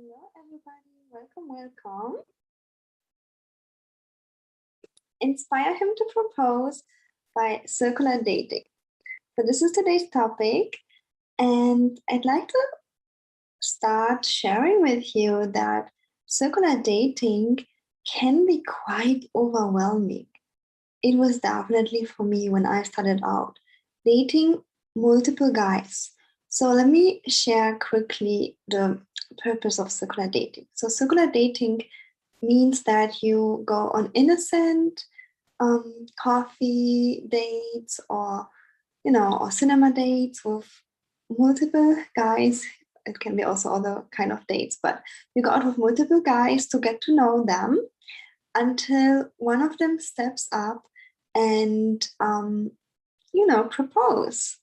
Hello, everybody. Welcome. Inspire him to propose by circular dating. So this is today's topic, and I'd like to start sharing with you that circular dating can be quite overwhelming. It was definitely for me when I started out, dating multiple guys. So let me share quickly the purpose of circular dating. So circular dating means that you go on innocent coffee dates or cinema dates with multiple guys. It can be also other kind of dates, but you go out with multiple guys to get to know them until one of them steps up and propose,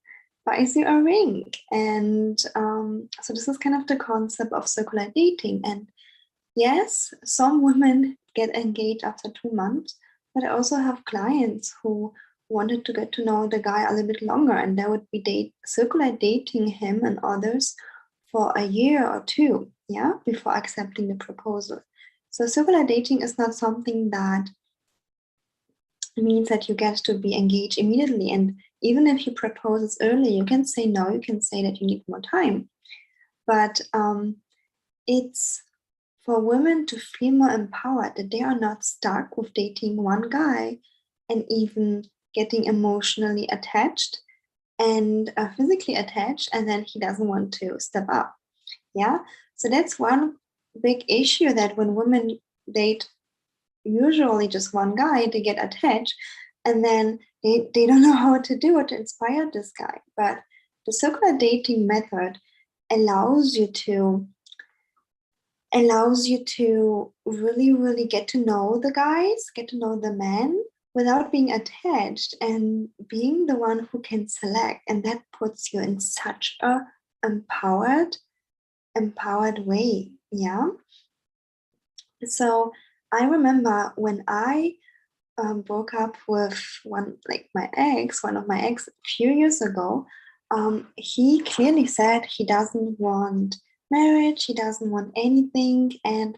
buys you a ring. And so this is kind of the concept of circular dating. And yes, some women get engaged after 2 months, but I also have clients who wanted to get to know the guy a little bit longer, and they would be circular dating him and others for a year or two, before accepting the proposal. So circular dating is not something that means that you get to be engaged immediately. And even if he proposes early, you can say no, you can say that you need more time. But it's for women to feel more empowered, that they are not stuck with dating one guy and even getting emotionally attached and physically attached, and then he doesn't want to step up. So that's one big issue, that when women date usually just one guy, they get attached, and then they don't know how to do it to inspire this guy. But the circular dating method allows you to really, really get to know the guys, get to know the men without being attached, and being the one who can select. And that puts you in such a empowered way. So I remember when I broke up with one of my ex a few years ago, he clearly said he doesn't want marriage, he doesn't want anything, and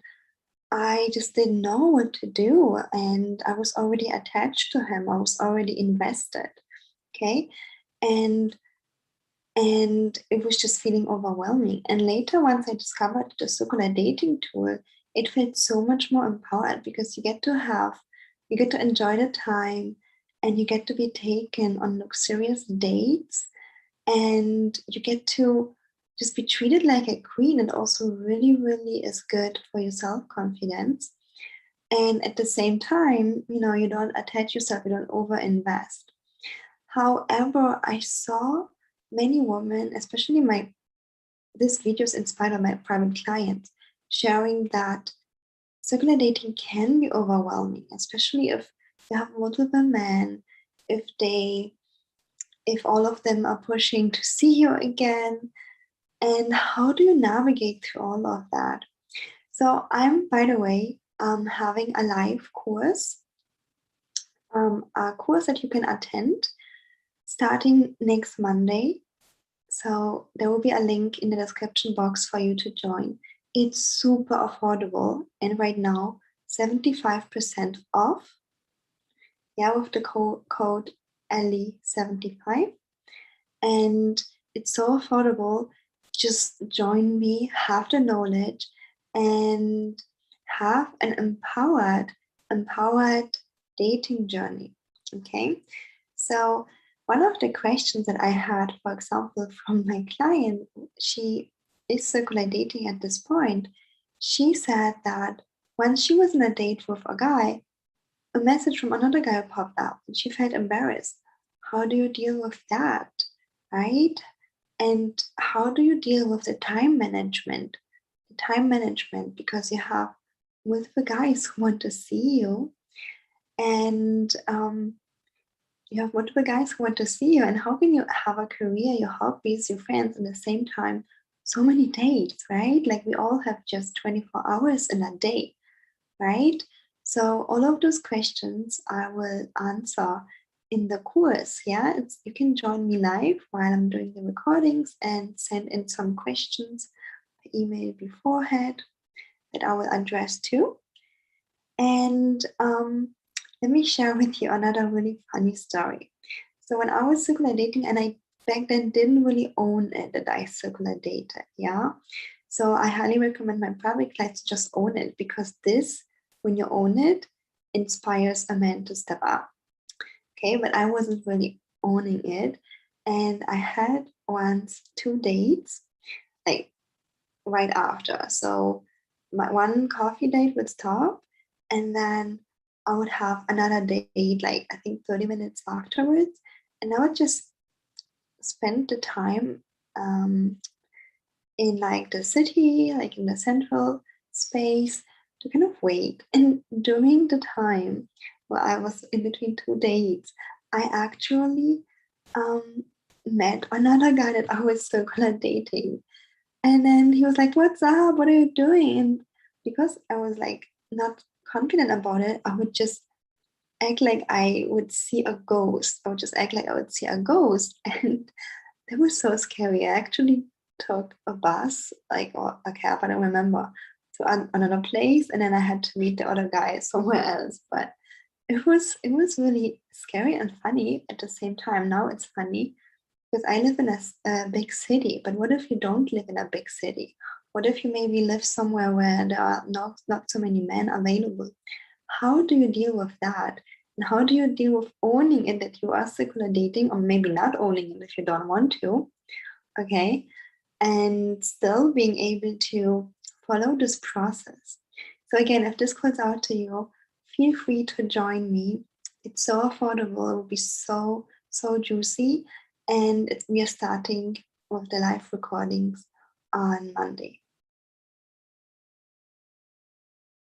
I just didn't know what to do. And I was already attached to him, I was already invested, okay? And it was just feeling overwhelming. And later, once I discovered the circular dating tool, it felt so much more empowered, because you get to enjoy the time, and you get to be taken on luxurious dates, and you get to just be treated like a queen. And also really, really is good for your self-confidence. And at the same time, you don't attach yourself, you don't overinvest. However, I saw many women, especially this video is inspired by my private clients, sharing that circular dating can be overwhelming, especially if you have multiple men, if all of them are pushing to see you again. And how do you navigate through all of that? So I'm, by the way, having a live course, a course that you can attend starting next Monday. So there will be a link in the description box for you to join. It's super affordable, and right now 75% off. With the code ellie.75, and it's so affordable. Just join me, have the knowledge, and have an empowered dating journey. Okay, so one of the questions that I had, for example, from my client, she is circular dating at this point. She said that when she was in a date with a guy, a message from another guy popped up, and she felt embarrassed. How do you deal with that, right? And how do you deal with the time management? Because you have multiple guys who want to see you, and you have multiple guys who want to see you, and how can you have a career, your hobbies, your friends, at the same time? So many dates, right? Like, we all have just 24 hours in a day, right? So all of those questions I will answer in the course. You can join me live while I'm doing the recordings and send in some questions by email beforehand. that I will address too. And let me share with you another really funny story. So when I was circular dating, and I back then didn't really own it that I circular dated, yeah. So I highly recommend my private clients to just own it, because this, when you own it, inspires a man to step up. Okay, but I wasn't really owning it, and I had once 2 dates, like right after. So my one coffee date would stop, and then I would have another date, like I think 30 minutes afterwards, and I would just spend the time um, in like the city, like in the central space, to kind of wait. And during the time where I was in between 2 dates, I actually um, met another guy that I was circular dating. And then he was like, "What's up? What are you doing?" And because I was like not confident about it, I would just act like I would see a ghost. I would just act like I would see a ghost. And that was so scary. I actually took a bus, like, or a cab, I don't remember, to another place, and then I had to meet the other guy somewhere else. But it was really scary and funny at the same time. Now it's funny because I live in a big city, but what if you don't live in a big city? What if you maybe live somewhere where there are not so many men available? How do you deal with that? And how do you deal with owning it that you are circular dating, or maybe not owning it if you don't want to? Okay. And still being able to follow this process. So, again, if this calls out to you, feel free to join me. It's so affordable, it will be so, so juicy. And we are starting with the live recordings on Monday.